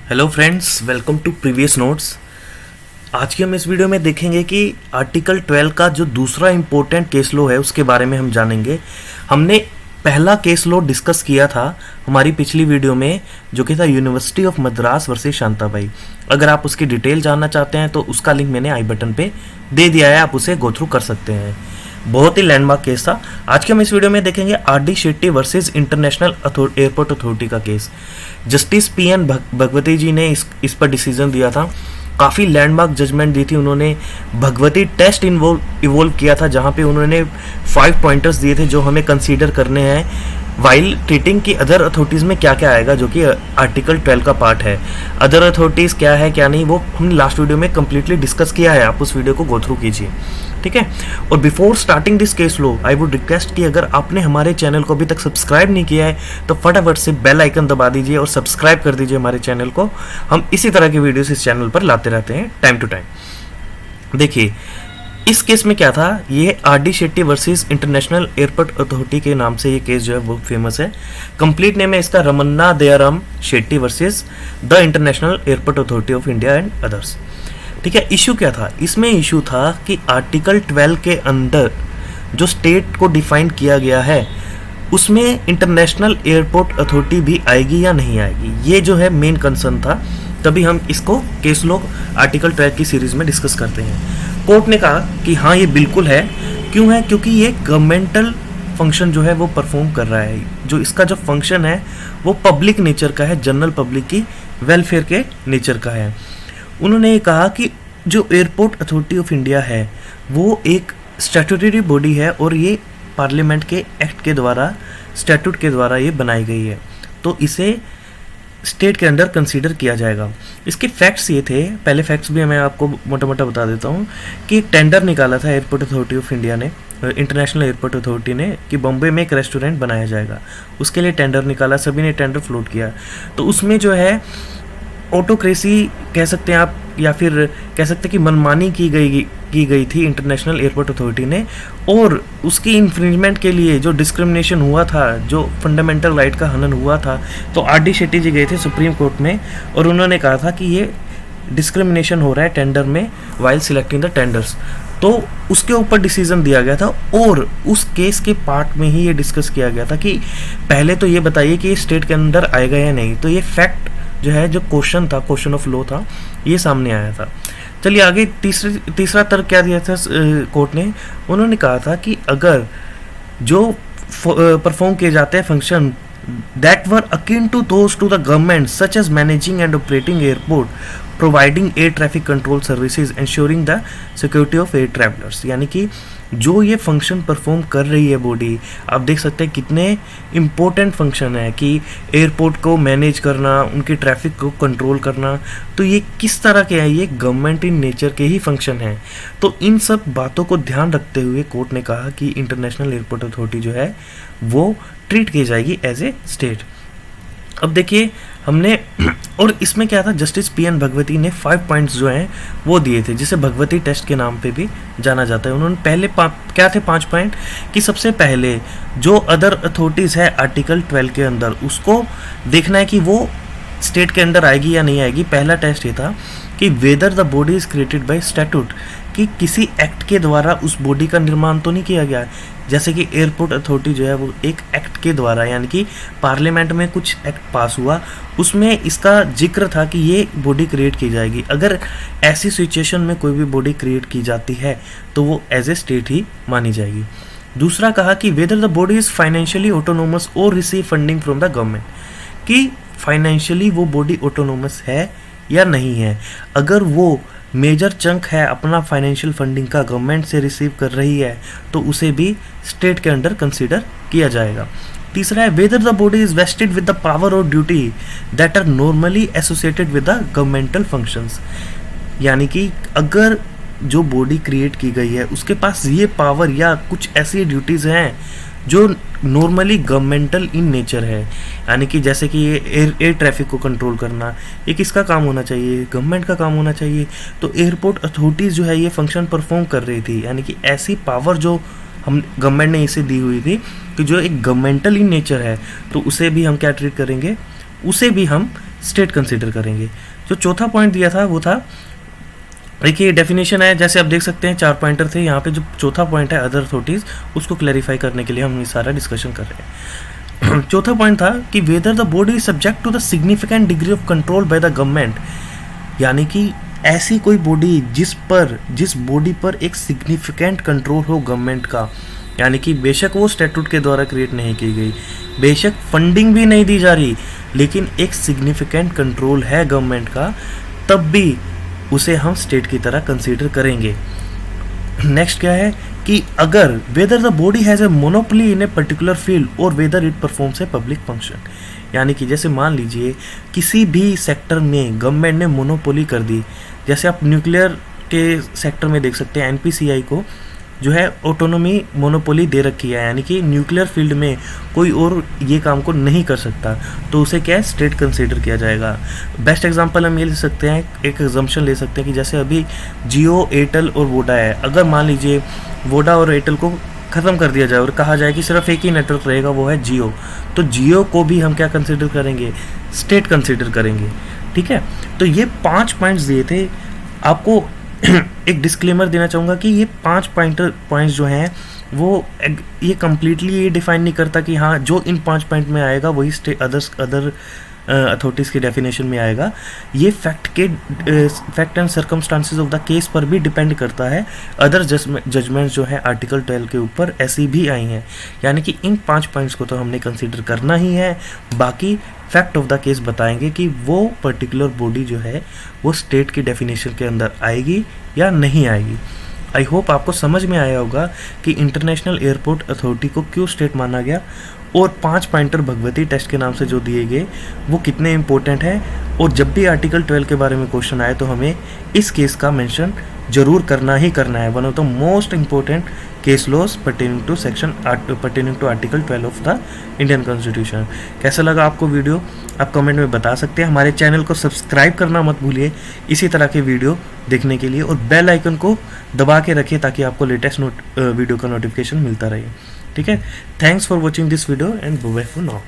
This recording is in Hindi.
Hello friends, welcome to previous notes. आज की हम इस वीडियो में देखेंगे कि आर्टिकल 12 का जो दूसरा इम्पोर्टेंट केस लॉ है उसके बारे में हम जानेंगे। हमने पहला केस लॉ डिस्कस किया था हमारी पिछली वीडियो में, जो कि था university of Madras versus Shantabai. अगर आप उसकी डिटेल जानना चाहते हैं तो उसका लिंक मैंने आई बटन पे दे दिया है, आप उसे गो थ्रू कर सकते हैं। बहुत ही लैंडमार्क केस था। आज के हम इस वीडियो में देखेंगे R D. Shetty versus International Airport Authority का case. Justice P N. Bhagwati ji ने इस पर डिसीजन दिया था। काफ़ी लैंडमार्क जजमेंट दी थी उन्होंने। भगवती टेस्ट इवोल्व किया था, जहाँ पे उन्होंने 5 पॉइंटर्स दिए थे जो हमें कंसीडर करने हैं वाइल ट्रीटिंग की अदर अथॉरिटीज़ में क्या क्या आएगा, जो कि आर्टिकल 12 का पार्ट है। अदर अथॉरिटीज़ क्या है क्या नहीं, वो हमने लास्ट वीडियो में कम्प्लीटली डिस्कस किया है, आप उस वीडियो को गो थ्रू कीजिए, ठीक है। और before starting this case low I would request कि अगर आपने हमारे चैनल को अभी तक सब्सक्राइब नहीं किया है तो फटाफट से बेल आइकन दबा दीजिए और सब्सक्राइब कर दीजिए हमारे चैनल को। हम इसी तरह के वीडियोस इस चैनल पर लाते रहते हैं टाइम टू टाइम। देखिए इस केस में क्या था, ये RD. Shetty versus International Airport authority के नाम से ये केस जो है वो फेमस है। कंप्लीट नेम है इसका Ramanna Dayaram Shetty versus the International Airport Authority of India and others, ठीक है। इशू क्या था इसमें? इशू था कि आर्टिकल 12 के अंदर जो स्टेट को डिफाइन किया गया है उसमें इंटरनेशनल एयरपोर्ट अथॉरिटी भी आएगी या नहीं आएगी, ये जो है मेन कंसर्न था। तभी हम इसको केस लॉ आर्टिकल 12 की सीरीज में डिस्कस करते हैं। कोर्ट ने कहा कि हाँ ये बिल्कुल है। क्यों है? क्योंकि ये गवर्नमेंटल फंक्शन जो है वो परफॉर्म कर रहा है। जो इसका जो फंक्शन है वो पब्लिक नेचर का है, जनरल पब्लिक की वेलफेयर के नेचर का है। उन्होंने ये कहा कि जो एयरपोर्ट अथॉरिटी ऑफ इंडिया है वो एक स्टैट्यूटरी बॉडी है और ये पार्लियामेंट के एक्ट के द्वारा, स्टैट्यूट के द्वारा ये बनाई गई है, तो इसे स्टेट के अंडर कंसीडर किया जाएगा। इसके फैक्ट्स ये थे, पहले फैक्ट्स भी मैं आपको मोटा मोटा बता देता हूँ कि एक टेंडर निकाला था एयरपोर्ट अथॉरिटी ऑफ इंडिया ने, इंटरनेशनल एयरपोर्ट अथॉरिटी ने, कि बॉम्बे में एक रेस्टोरेंट बनाया जाएगा। उसके लिए टेंडर निकाला, सभी ने टेंडर फ्लोट किया। तो उसमें जो है ऑटोक्रेसी कह सकते हैं आप, या फिर कह सकते हैं कि मनमानी की गई थी इंटरनेशनल एयरपोर्ट अथॉरिटी ने, और उसकी इन्फ्रिंजमेंट के लिए जो डिस्क्रिमिनेशन हुआ था, जो फंडामेंटल राइट का हनन हुआ था, तो आर.डी. शेट्टी जी गए थे सुप्रीम कोर्ट में और उन्होंने कहा था कि ये डिस्क्रिमिनेशन हो रहा है टेंडर में वाइल सिलेक्टिंग द टेंडर्स। तो उसके ऊपर डिसीजन दिया गया था और उस केस के पार्ट में ही ये डिस्कस किया गया था कि पहले तो ये बताइए कि ये स्टेट के अंदर आएगा या नहीं। तो ये फैक्ट जो है, जो क्वेश्चन था, क्वेश्चन ऑफ लॉ था, ये सामने आया था। चलिए आगे तीसरा तर्क क्या दिया था कोर्ट ने? उन्होंने कहा था कि अगर जो परफॉर्म किए जाते हैं function that were akin to those to the government such as managing and operating airport, providing air traffic control services, ensuring the security of air travellers, यानी कि जो ये फंक्शन परफॉर्म कर रही है बॉडी, आप देख सकते हैं कितने इम्पोर्टेंट फंक्शन है कि एयरपोर्ट को मैनेज करना, उनके ट्रैफिक को कंट्रोल करना, तो ये किस तरह के हैं? ये गवर्नमेंट इन नेचर के ही फंक्शन हैं। तो इन सब बातों को ध्यान रखते हुए कोर्ट ने कहा कि इंटरनेशनल एयरपोर्ट अथॉरिटी जो है वो ट्रीट की जाएगी एज ए स्टेट। अब देखिए हमने, और इसमें क्या था, जस्टिस पी.एन. भगवती ने 5 पॉइंट्स जो हैं वो दिए थे, जिसे भगवती टेस्ट के नाम पे भी जाना जाता है। उन्होंने पहले क्या थे 5 पॉइंट, कि सबसे पहले जो अदर अथॉरिटीज़ है आर्टिकल 12 के अंदर, उसको देखना है कि वो स्टेट के अंदर आएगी या नहीं आएगी। पहला टेस्ट ये था कि whether the body is created by statute, कि किसी एक्ट के द्वारा उस बॉडी का निर्माण तो नहीं किया गया है। जैसे कि एयरपोर्ट अथॉरिटी जो है वो एक एक्ट के द्वारा, यानी कि पार्लियामेंट में कुछ एक्ट पास हुआ, उसमें इसका जिक्र था कि ये बॉडी क्रिएट की जाएगी। अगर ऐसी सिचुएशन में कोई भी बॉडी क्रिएट की जाती है तो वो एज ए स्टेट ही मानी जाएगी। दूसरा कहा कि whether the body is financially autonomous और receive funding from the government, कि फाइनेंशियली वो बॉडी ऑटोनोमस है या नहीं है। अगर वो मेजर चंक है अपना फाइनेंशियल फंडिंग का गवर्नमेंट से रिसीव कर रही है तो उसे भी स्टेट के अंडर कंसीडर किया जाएगा। तीसरा है whether the body is vested with the power और duty that are normally associated with the governmental functions, यानी कि अगर जो बॉडी क्रिएट की गई है उसके पास ये पावर या कुछ ऐसी ड्यूटीज़ हैं जो नॉर्मली गवर्नमेंटल इन नेचर है, यानी कि जैसे कि ये एयर ट्रैफिक को कंट्रोल करना, ये किसका काम होना चाहिए? गवर्नमेंट का काम होना चाहिए। तो एयरपोर्ट अथॉरिटीज़ जो है ये फंक्शन परफॉर्म कर रही थी, यानी कि ऐसी पावर जो हम गवर्नमेंट ने इसे दी हुई थी कि जो एक गवर्नमेंटल इन नेचर है, तो उसे भी हम क्या ट्रीट करेंगे? उसे भी हम स्टेट कंसिडर करेंगे। जो चौथा पॉइंट दिया था वो था, देखिए डेफिनेशन है, जैसे आप देख सकते हैं 4 पॉइंटर थे, यहाँ पे जो चौथा पॉइंट है अदर अथॉरिटीज़, उसको क्लैरिफाई करने के लिए हम ये सारा डिस्कशन कर रहे हैं। चौथा पॉइंट था कि whether the body is subject to the significant degree of control by the government, यानी कि ऐसी कोई बॉडी जिस बॉडी पर एक सिग्निफिकेंट कंट्रोल हो गवर्नमेंट का, यानी कि बेशक वो स्टैट्यूट के द्वारा क्रिएट नहीं की गई, बेशक फंडिंग भी नहीं दी जा रही, लेकिन एक सिग्निफिकेंट कंट्रोल है गवर्नमेंट का, तब भी उसे हम स्टेट की तरह कंसीडर करेंगे। नेक्स्ट क्या है कि अगर whether the body has a monopoly in a particular field और whether it performs a public function, यानी कि जैसे मान लीजिए किसी भी सेक्टर में गवर्नमेंट ने मोनोपोली कर दी, जैसे आप न्यूक्लियर के सेक्टर में देख सकते हैं एनपीसीआई को जो है ऑटोनोमी मोनोपोली दे रखी है, यानी कि न्यूक्लियर फील्ड में कोई और ये काम को नहीं कर सकता, तो उसे क्या है स्टेट कंसीडर किया जाएगा। बेस्ट एग्जांपल हम ये ले सकते हैं, एक एग्जाम्पशन ले सकते हैं कि जैसे अभी जियो, एयरटेल और वोडा है, अगर मान लीजिए वोडा और एयरटेल को ख़त्म कर दिया जाए और कहा जाए कि सिर्फ एक ही नेटवर्क रहेगा, वो है जियो, तो जियो को भी हम क्या कंसीडर करेंगे, स्टेट कंसीडर करेंगे। ठीक है, तो ये 5 पॉइंट्स दिए थे आपको। एक डिस्क्लेमर देना चाहूँगा कि ये 5 पॉइंट्स जो हैं वो ये कम्प्लीटली ये डिफाइन नहीं करता कि हाँ जो इन 5 पॉइंट में आएगा वही अदर अथॉरिटीज़ की डेफिनेशन में आएगा। ये fact and circumstances of the case पर भी डिपेंड करता है। अदर जजमेंट्स जो है आर्टिकल 12 के ऊपर ऐसी भी आई हैं, यानी कि इन 5 पॉइंट्स को तो हमने कंसीडर करना ही है, बाकी फैक्ट ऑफ द केस बताएंगे कि वो पर्टिकुलर बॉडी जो है वो स्टेट की डेफिनेशन के अंदर आएगी या नहीं आएगी। आई होप आपको समझ में आया होगा कि इंटरनेशनल एयरपोर्ट अथॉरिटी को क्यों स्टेट माना गया और 5 पॉइंटर भगवती टेस्ट के नाम से जो दिए गए वो कितने इंपॉर्टेंट हैं, और जब भी आर्टिकल 12 के बारे में क्वेश्चन आए तो हमें इस केस का मेंशन जरूर करना ही करना है। One of the most important case laws pertaining to article 12 of the Indian constitution. कैसा लगा आपको वीडियो, आप कमेंट में बता सकते हैं। हमारे चैनल को सब्सक्राइब करना मत भूलिए इसी तरह के वीडियो देखने के लिए, और बेल आइकन को दबा के रखिए ताकि आपको लेटेस्ट वीडियो का नोटिफिकेशन मिलता रहे। ठीक है, thanks for watching this video and bye for now.